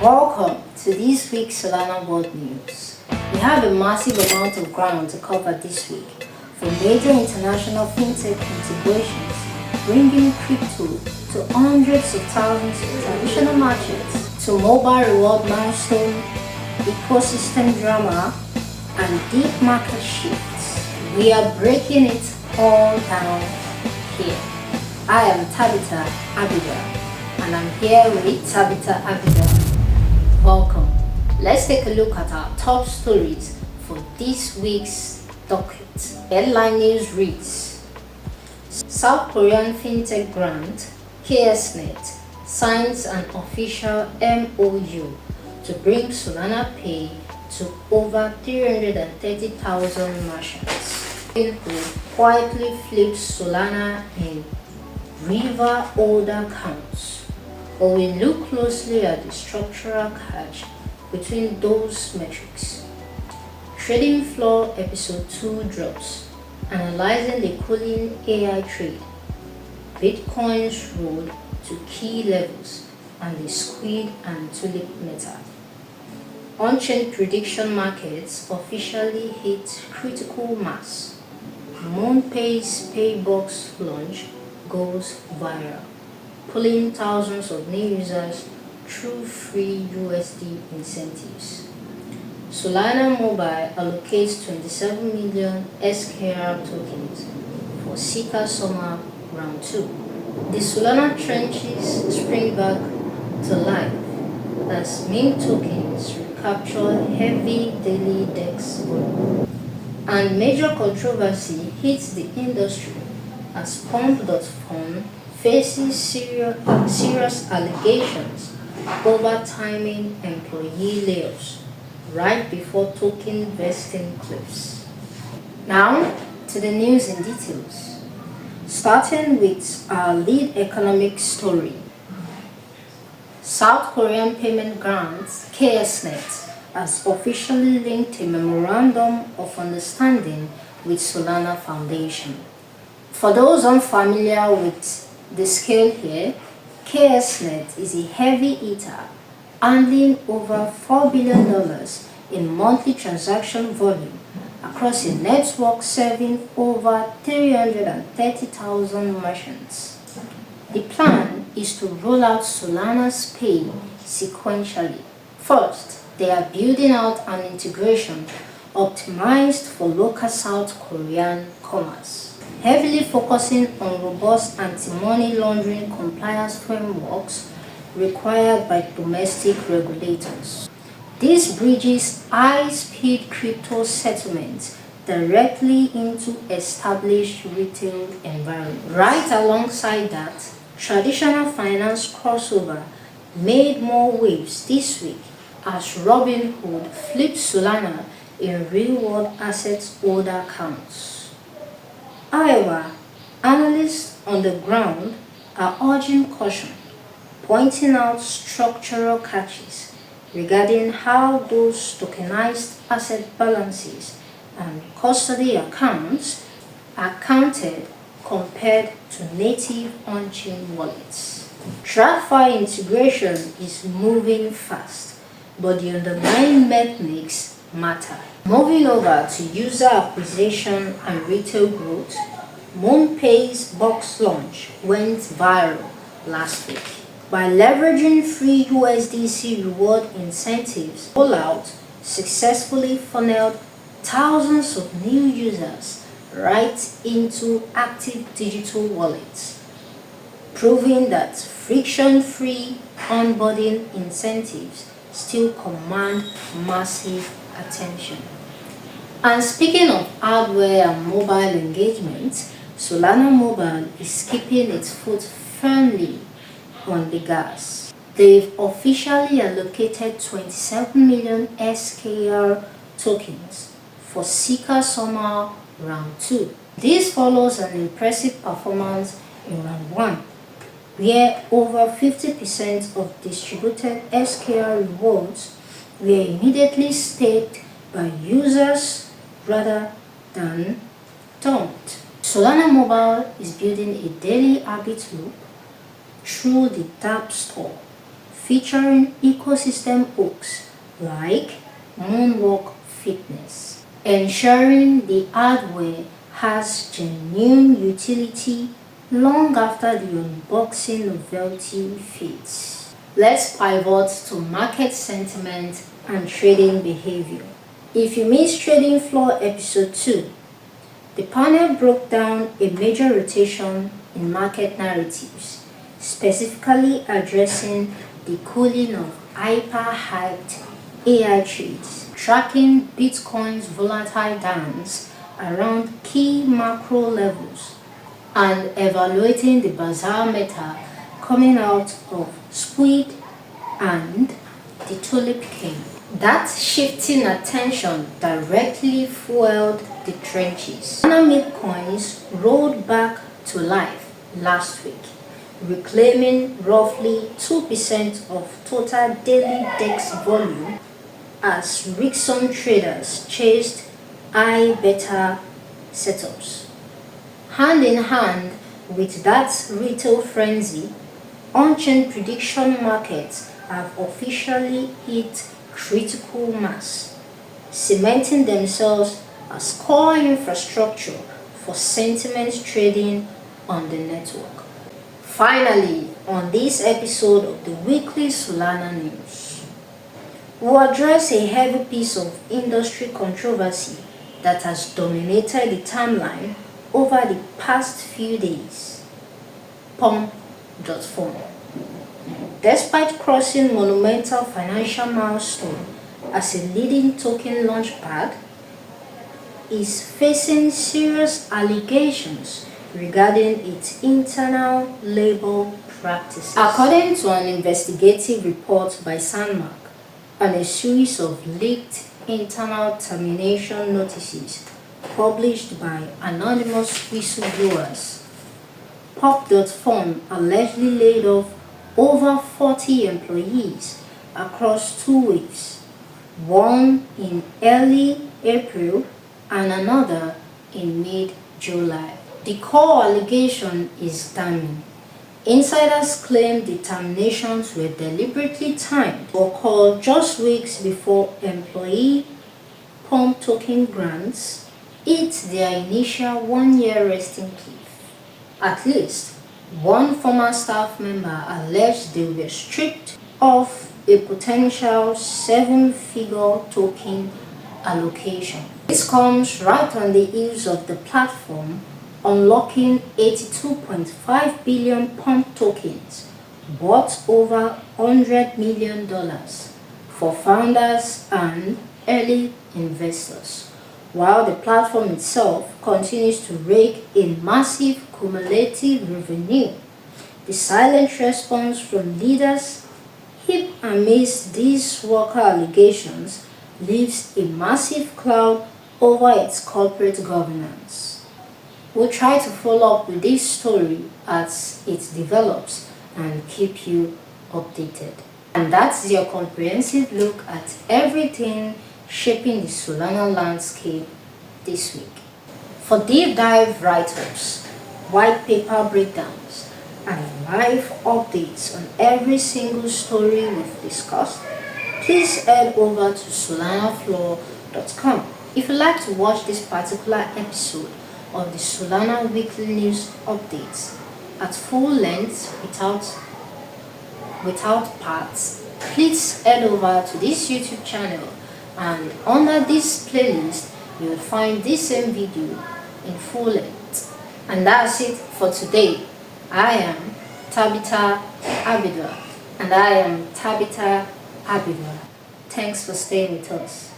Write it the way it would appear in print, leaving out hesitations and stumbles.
Welcome to this week's Solana World News. We have a massive amount of ground to cover this week, from major international fintech integrations bringing crypto to hundreds of thousands of traditional markets, to mobile reward milestone, ecosystem drama, and deep market shifts. We are breaking it all down here. I am Tabitha Abida, and I'm here with Tabitha Abida. Welcome. Let's take a look at our top stories for this week's docket. Headline news reads: South Korean fintech grant KSNet signs an official MOU to bring Solana Pay to over 330,000 merchants. Who quietly flips Solana in river order counts. But we look closely at the structural catch between those metrics. Trading Floor Episode 2 drops, analyzing the cooling AI trade, Bitcoin's road to key levels, and the squid and tulip meta. On-chain prediction markets officially hit critical mass. MoonPay's Paybox launch goes viral, pulling thousands of new users through free USD incentives. Solana Mobile allocates 27 million SKR tokens for Sika Summer Round 2. The Solana trenches spring back to life as meme tokens recapture heavy daily DEX volume. And major controversy hits the industry as Pump.com faces serious allegations over timing employee layoffs right before token vesting cliffs. Now to the news in details. Starting with our lead economic story. South Korean payment grants KSNet has officially linked a memorandum of understanding with Solana Foundation. For those unfamiliar with the scale here, KSNet is a heavy hitter, handling over $4 billion in monthly transaction volume across a network serving over 330,000 merchants. The plan is to roll out Solana's Pay sequentially. First, they are building out an integration optimized for local South Korean commerce, heavily focusing on robust anti-money laundering compliance frameworks required by domestic regulators. This bridges high-speed crypto settlements directly into established retail environments. Right alongside that, traditional finance crossover made more waves this week as Robinhood flipped Solana in real-world assets order counts. However, analysts on the ground are urging caution, pointing out structural catches regarding how those tokenized asset balances and custody accounts are counted compared to native on-chain wallets. TradFi integration is moving fast, but the underlying mechanics matter. Moving over to user acquisition and retail growth, MoonPay's box launch went viral last week. By leveraging free USDC reward incentives, rollout successfully funneled thousands of new users right into active digital wallets, proving that friction-free onboarding incentives still command massive attention. And speaking of hardware and mobile engagement, Solana Mobile is keeping its foot firmly on the gas. They've officially allocated 27 million SKR tokens for Sika Summer Round 2. This follows an impressive performance in Round 1, where over 50% of distributed SKR rewards were immediately staked by users rather than dumped. Solana Mobile is building a daily habit loop through the Tap Store, featuring ecosystem hooks like Moonwalk Fitness, ensuring the hardware has genuine utility long after the unboxing novelty fades. Let's pivot to market sentiment and trading behavior. If you missed Trading Floor Episode 2, the panel broke down a major rotation in market narratives, specifically addressing the cooling of hyper-hyped AI trades, tracking Bitcoin's volatile dance around key macro levels, and evaluating the bizarre meta coming out of Squid and the Tulip King. That shifting attention directly fueled the trenches. Solana coins rolled back to life last week, reclaiming roughly 2% of total daily DEX volume as Rickson traders chased high beta setups. Hand in hand with that retail frenzy, on-chain prediction markets have officially hit critical mass, cementing themselves as core infrastructure for sentiment trading on the network. Finally, on this episode of the weekly Solana news, we'll address a heavy piece of industry controversy that has dominated the timeline over the past few days. Pump.form. Despite crossing monumental financial milestone as a leading token launchpad, is facing serious allegations regarding its internal labor practices. According to an investigative report by Sandmark and a series of leaked internal termination notices published by anonymous whistleblowers, Pop.form allegedly laid off over 40 employees across 2 weeks, one in early April and another in mid-July. The core allegation is damning. Insiders claim the terminations were deliberately timed or occurred just weeks before employee pump token grants hit their initial 1-year resting cliff. At least one former staff member alleged they were stripped of a potential 7-figure token allocation. This comes right on the heels of the platform unlocking 82.5 billion pump tokens worth over $100 million for founders and early investors, while the platform itself continues to rake in massive cumulative revenue. The silent response from leaders hip amidst these worker allegations leaves a massive cloud over its corporate governance. We'll try to follow up with this story as it develops and keep you updated. And that's your comprehensive look at everything shaping the Solana landscape this week. For deep dive write-ups, white paper breakdowns, and live updates on every single story we've discussed, please head over to solanafloor.com. If you'd like to watch this particular episode of the Solana weekly news updates at full length without parts, please head over to this YouTube channel, and under this playlist you will find this same video in full length. And that's it for today. I am Tabitha Abidwa, and I am Tabitha Abidwa. Thanks for staying with us.